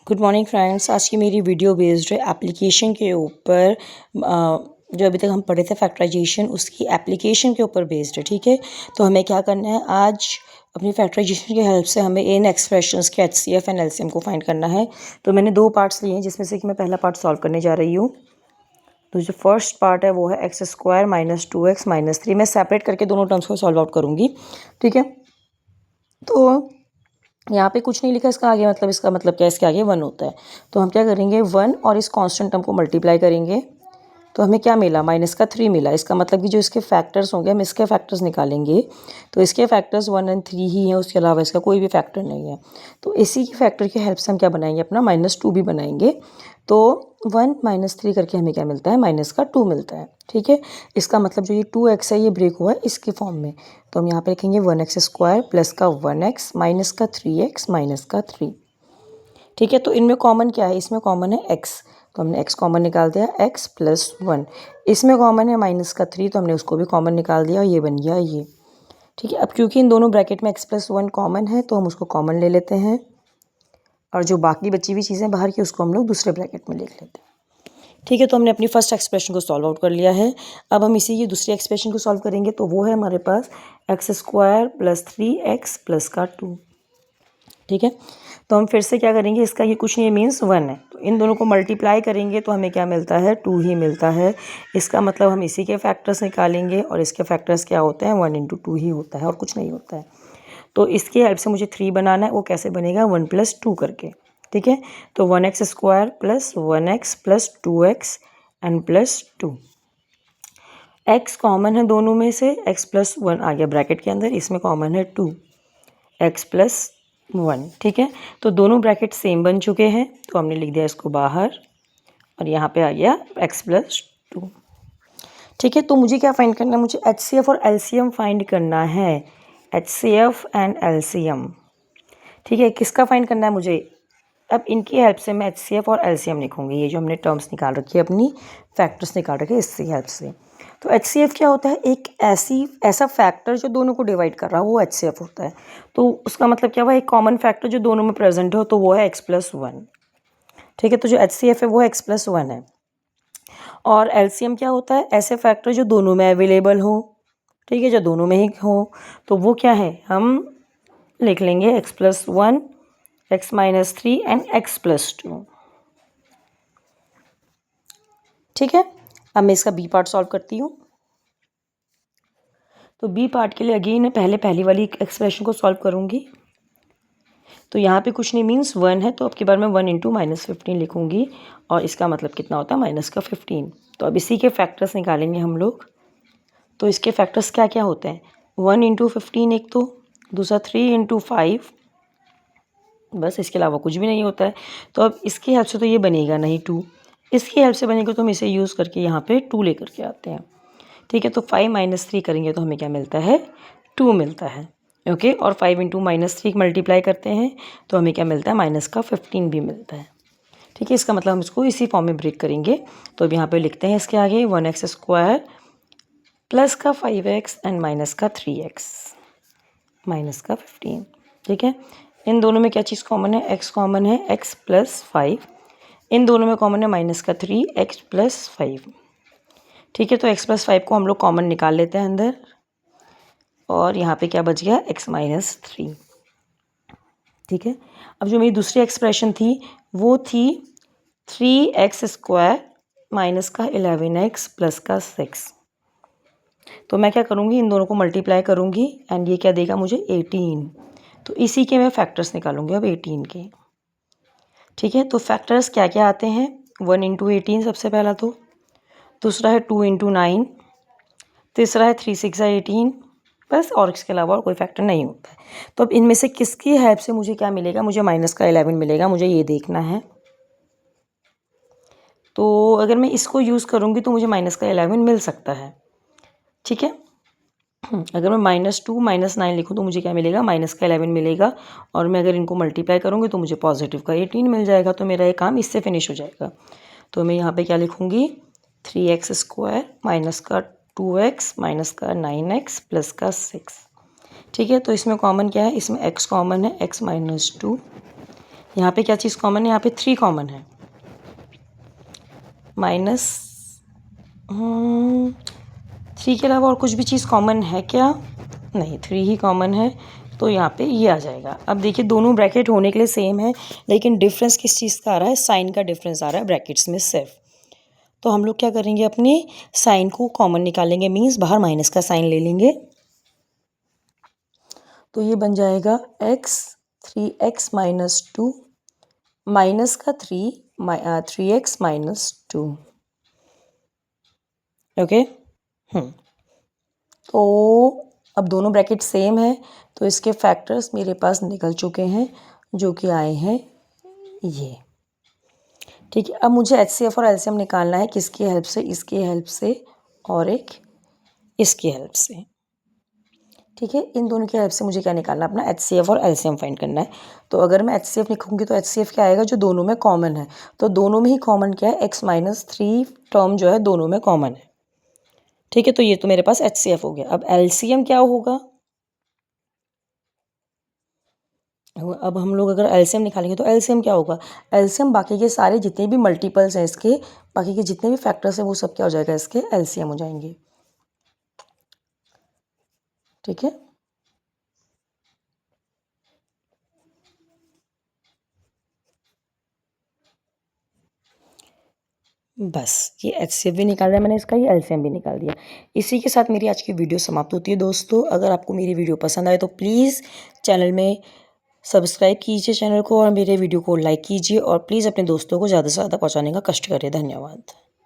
Good morning friends. आज की मेरी वीडियो बेस्ड है एप्लीकेशन के ऊपर। जो अभी तक हम पढ़े थे फैक्टराइजेशन, उसकी एप्लीकेशन के ऊपर बेस्ड है। ठीक है, तो हमें क्या करना है, आज अपनी फैक्टराइजेशन की हेल्प से हमें इन एक्सप्रेशंस के HCF एंड LCM को फाइंड करना है। तो मैंने दो पार्ट्स लिए हैं, जिसमें से कि मैं पहला पार्ट सॉल्व करने जा रही हूँ। तो जो फर्स्ट पार्ट है वो है x² माइनस 2x माइनस 3। मैं सेपरेट करके दोनों टर्म्स को सॉल्व आउट करूँगी। ठीक है, तो यहाँ पे कुछ नहीं लिखा इसका आगे, मतलब इसका मतलब क्या है, इसके आगे 1 होता है। तो हम क्या करेंगे, 1 और इस कांस्टेंट टर्म को मल्टीप्लाई करेंगे तो हमें क्या मिला, -3 मिला। इसका मतलब कि जो इसके फैक्टर्स होंगे, हम इसके फैक्टर्स निकालेंगे तो इसके फैक्टर्स 1 और 3 ही हैं, उसके अलावा इसका कोई भी फैक्टर नहीं है। तो इसी की फैक्टर की हेल्प से हम क्या बनाएंगे, अपना -2 भी बनाएंगे। तो 1 -3 करके हमें क्या मिलता है, -2 मिलता है। ठीक है, इसका मतलब जो ये 2x है ये ब्रेक हुआ है इसके फॉर्म में। तो हम यहाँ पे लिखेंगे 1x² प्लस का 1x माइनस का 3x माइनस का 3। ठीक है, तो इनमें कॉमन क्या है, इसमें कॉमन है x, तो हमने x कॉमन निकाल दिया, x प्लस 1। इसमें कॉमन है -3, तो हमने उसको भी कॉमन निकाल दिया और ये बन गया ये। ठीक है, अब क्योंकि इन दोनों ब्रैकेट में x प्लस 1 कॉमन है तो हम उसको कॉमन ले लेते हैं, और जो बाकी बची हुई चीज़ें बाहर की उसको हम लोग दूसरे ब्रैकेट में लिख लेते हैं। ठीक है, तो हमने अपनी फर्स्ट एक्सप्रेशन को सॉल्व आउट कर लिया है। अब हम इसी की दूसरी एक्सप्रेशन को सॉल्व करेंगे, तो वो है हमारे पास x² प्लस 3x प्लस का 2। ठीक है, तो हम फिर से क्या करेंगे, इसका ये कुछ नहीं मीन्स 1 है, तो इन दोनों को मल्टीप्लाई करेंगे तो हमें क्या मिलता है, 2 ही मिलता है। इसका मतलब हम इसी के फैक्टर्स निकालेंगे और इसके फैक्टर्स क्या होते हैं, 1 × 2 ही होता है और कुछ नहीं होता है। तो इसकी हेल्प से मुझे 3 बनाना है, वो कैसे बनेगा, 1 + 2 करके। ठीक है, तो 1x² plus 1x plus 2x and plus 2। x common है दोनों में से, x प्लस 1 आ गया ब्रैकेट के अंदर, इसमें कॉमन है 2, x प्लस 1। ठीक है, तो दोनों ब्रैकेट सेम बन चुके हैं, तो हमने लिख दिया इसको बाहर और यहाँ पे आ गया x प्लस 2। ठीक है, तो मुझे क्या फाइंड करना है, मुझे HCF और LCM फाइंड करना है, HCF एंड LCM। ठीक है, किसका फाइंड करना है मुझे, अब इनकी हेल्प से मैं HCF और LCM लिखूंगी। ये जो हमने टर्म्स निकाल रखी है, अपनी फैक्टर्स निकाल रखे हैं, इसकी हेल्प से। तो HCF क्या होता है, एक ऐसा फैक्टर जो दोनों को डिवाइड कर रहा हो, वो HCF होता है। तो उसका मतलब क्या हुआ, एक कॉमन फैक्टर जो दोनों में प्रेजेंट हो, तो वो है x प्लस 1। ठीक है, तो जो HCF है वो x प्लस 1 है। और LCM क्या होता है, ऐसे फैक्टर जो दोनों में अवेलेबल हो। ठीक है, जो दोनों में ही हो, तो वो क्या है, हम लिख लेंगे x plus 1, x minus 3 and x plus 2। ठीक है, अब मैं इसका बी पार्ट सॉल्व करती हूँ। तो बी पार्ट के लिए अगेन पहले पहली वाली एक्सप्रेशन को सॉल्व करूँगी। तो यहाँ पे कुछ नहीं मीन्स 1 है, तो अब की बार मैं 1 × -15 लिखूँगी और इसका मतलब कितना होता है, -15। तो अब इसी के फैक्टर्स निकालेंगे हम लोग। तो इसके फैक्टर्स क्या क्या होते हैं, 1 × 15 एक, तो दूसरा 3 × 5, बस इसके अलावा कुछ भी नहीं होता है। तो अब इसकी हेल्प से तो ये बनेगा नहीं 2, इसकी हेल्प से बनेगा, तो हम इसे यूज़ करके यहाँ पे 2 लेकर के आते हैं। ठीक है, तो 5 - 3 करेंगे तो हमें क्या मिलता है, 2 मिलता है। ओके, और 5 × -3 मल्टीप्लाई करते हैं तो हमें क्या मिलता है, -15 भी मिलता है। ठीक है, इसका मतलब हम इसको इसी फॉर्म में ब्रेक करेंगे। तो अब यहाँ पे लिखते हैं इसके आगे 1x² प्लस का 5x एंड माइनस का 3x माइनस का 15। ठीक है, इन दोनों में क्या चीज़ कॉमन है, x कॉमन है, x प्लस 5। इन दोनों में कॉमन है -3, x प्लस 5। ठीक है, तो x प्लस 5 को हम लोग कॉमन निकाल लेते हैं अंदर, और यहाँ पे क्या बच गया, x माइनस 3। ठीक है, अब जो मेरी दूसरी एक्सप्रेशन थी वो थी 3x² माइनस का 11x प्लस का 6। तो मैं क्या करूँगी, इन दोनों को मल्टीप्लाई करूँगी एंड ये क्या देगा मुझे, 18। तो इसी के मैं फैक्टर्स निकालूंगी अब 18 के। ठीक है, तो फैक्टर्स क्या क्या आते हैं, 1 × 18 सबसे पहला, तो दूसरा है 2 × 9, तीसरा है 3 × 6 = 18, बस, और इसके अलावा और कोई फैक्टर नहीं होता है। तो अब इनमें से किसकी हेल्प से मुझे क्या मिलेगा, मुझे -11 मिलेगा, मुझे ये देखना है। तो अगर मैं इसको यूज़ करूँगी तो मुझे -11 मिल सकता है। ठीक है, अगर मैं -2 -9 लिखूँ तो मुझे क्या मिलेगा, -11 मिलेगा, और मैं अगर इनको मल्टीप्लाई करूँगी तो मुझे पॉजिटिव का 18 मिल जाएगा। तो मेरा ये काम इससे फिनिश हो जाएगा। तो मैं यहाँ पे क्या लिखूँगी, 3x² माइनस का 2x माइनस का 9x प्लस का 6। ठीक है, तो इसमें कॉमन क्या है, इसमें x कॉमन है, x माइनस 2। यहाँ पे क्या चीज़ कॉमन है, यहाँ पे 3 कॉमन है, माइनस 3 के अलावा और कुछ भी चीज़ कॉमन है क्या? नहीं, 3 ही कॉमन है, तो यहाँ पे ये आ जाएगा। अब देखिए दोनों ब्रैकेट होने के लिए सेम है, लेकिन डिफरेंस किस चीज़ का आ रहा है, साइन का डिफरेंस आ रहा है ब्रैकेट्स में सिर्फ। तो हम लोग क्या करेंगे, अपने साइन को कॉमन निकालेंगे, मीन्स बाहर माइनस का साइन ले लेंगे। तो ये बन जाएगा x 3x माइनस 2 माइनस का 3x माइनस 2। ओके। तो अब दोनों ब्रैकेट सेम है, तो इसके फैक्टर्स मेरे पास निकल चुके हैं, जो कि आए हैं ये। ठीक है, अब मुझे HCF और LCM निकालना है, किसकी हेल्प से, इसकी हेल्प से और एक इसकी हेल्प से। ठीक है, इन दोनों की हेल्प से मुझे क्या निकालना है, अपना HCF और LCM फाइंड करना है। तो अगर मैं HCF लिखूंगी तो HCF क्या आएगा, जो दोनों में कॉमन है। तो दोनों में ही कॉमन क्या है, x माइनस 3 टर्म जो है दोनों में कॉमन है। ठीक है, तो ये तो मेरे पास HCF हो गया। अब LCM क्या होगा, अब हम लोग अगर LCM निकालेंगे तो LCM क्या होगा, LCM बाकी के सारे जितने भी मल्टीपल्स हैं इसके, बाकी के जितने भी फैक्टर्स हैं वो सब क्या हो जाएगा, इसके LCM हो जाएंगे। ठीक है, बस ये HCF भी निकाल दिया मैंने इसका, ये LCM भी निकाल दिया। इसी के साथ मेरी आज की वीडियो समाप्त होती है दोस्तों। अगर आपको मेरी वीडियो पसंद आए तो प्लीज़ चैनल में सब्सक्राइब कीजिए चैनल को, और मेरे वीडियो को लाइक कीजिए, और प्लीज़ अपने दोस्तों को ज़्यादा से ज़्यादा पहुँचाने का कष्ट करिए। धन्यवाद।